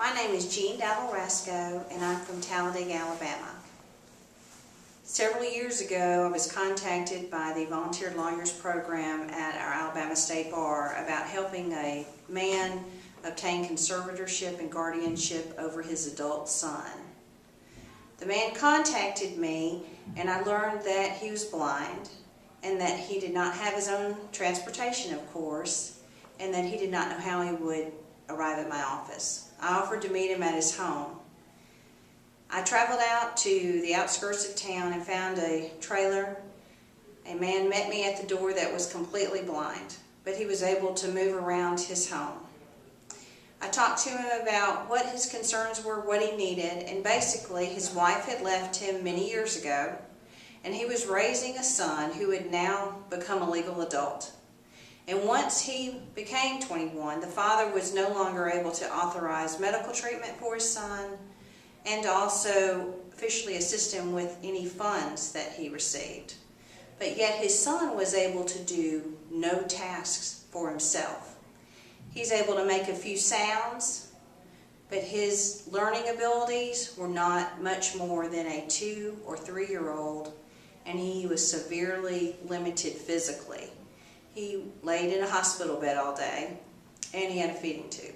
My name is Jeanne Dowdle Rasco, and I'm from Talladega, Alabama. Several years ago, I was contacted by the Volunteer Lawyers Program at our Alabama State Bar about helping a man obtain conservatorship and guardianship over his adult son. The man contacted me, and I learned that he was blind, and that he did not have his own transportation, of course, and that he did not know how he would arrive at my office. I offered to meet him at his home. I traveled out to the outskirts of town and found a trailer. A man met me at the door that was completely blind, but he was able to move around his home. I talked to him about what his concerns were, what he needed, and basically his wife had left him many years ago, and he was raising a son who had now become a legal adult. And once he became 21, the father was no longer able to authorize medical treatment for his son and also officially assist him with any funds that he received. But yet his son was able to do no tasks for himself. He's able to make a few sounds, but his learning abilities were not much more than a 2 or 3-year-old, and he was severely limited physically. He laid in a hospital bed all day, and he had a feeding tube.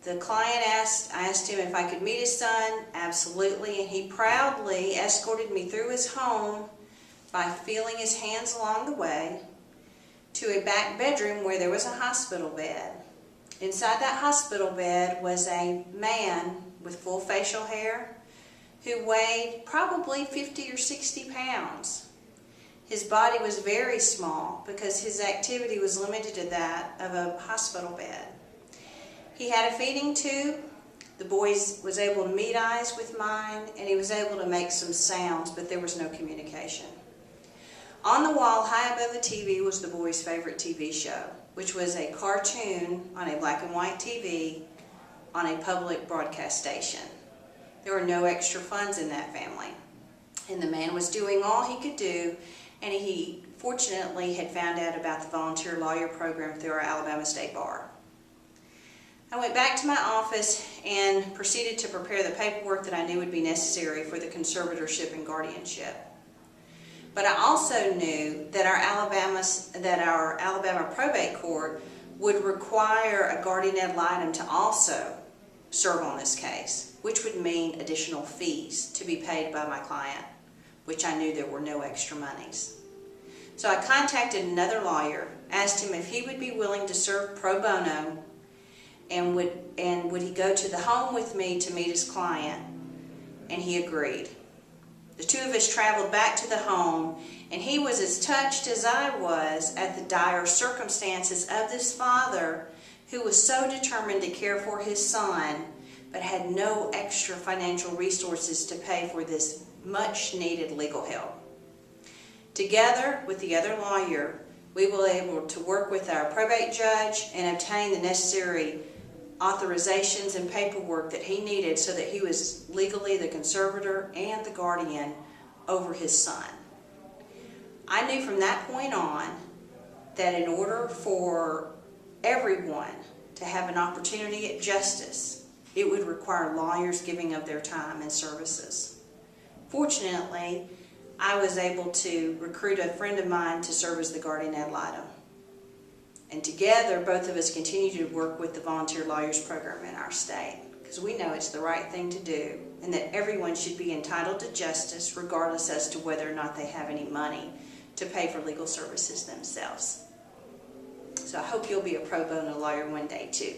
The client I asked him if I could meet his son. Absolutely, and he proudly escorted me through his home by feeling his hands along the way to a back bedroom where there was a hospital bed. Inside that hospital bed was a man with full facial hair who weighed probably 50 or 60 pounds. His body was very small because his activity was limited to that of a hospital bed. He had a feeding tube. The boy was able to meet eyes with mine, and he was able to make some sounds, but there was no communication. On the wall, high above the TV, was the boy's favorite TV show, which was a cartoon on a black and white TV on a public broadcast station. There were no extra funds in that family, and the man was doing all he could do. And he fortunately had found out about the volunteer lawyer program through our Alabama State Bar. I went back to my office and proceeded to prepare the paperwork that I knew would be necessary for the conservatorship and guardianship. But I also knew that our Alabama probate court would require a guardian ad litem to also serve on this case, which would mean additional fees to be paid by my client, which I knew there were no extra monies. So I contacted another lawyer, asked him if he would be willing to serve pro bono, and would he go to the home with me to meet his client, and he agreed. The two of us traveled back to the home, and he was as touched as I was at the dire circumstances of this father who was so determined to care for his son, but had no extra financial resources to pay for this much needed legal help. Together with the other lawyer, we were able to work with our probate judge and obtain the necessary authorizations and paperwork that he needed so that he was legally the conservator and the guardian over his son. I knew from that point on that in order for everyone to have an opportunity at justice, it would require lawyers giving of their time and services. Fortunately, I was able to recruit a friend of mine to serve as the guardian ad litem. And together, both of us continue to work with the Volunteer Lawyers Program in our state, because we know it's the right thing to do, and that everyone should be entitled to justice regardless as to whether or not they have any money to pay for legal services themselves. So I hope you'll be a pro bono lawyer one day too.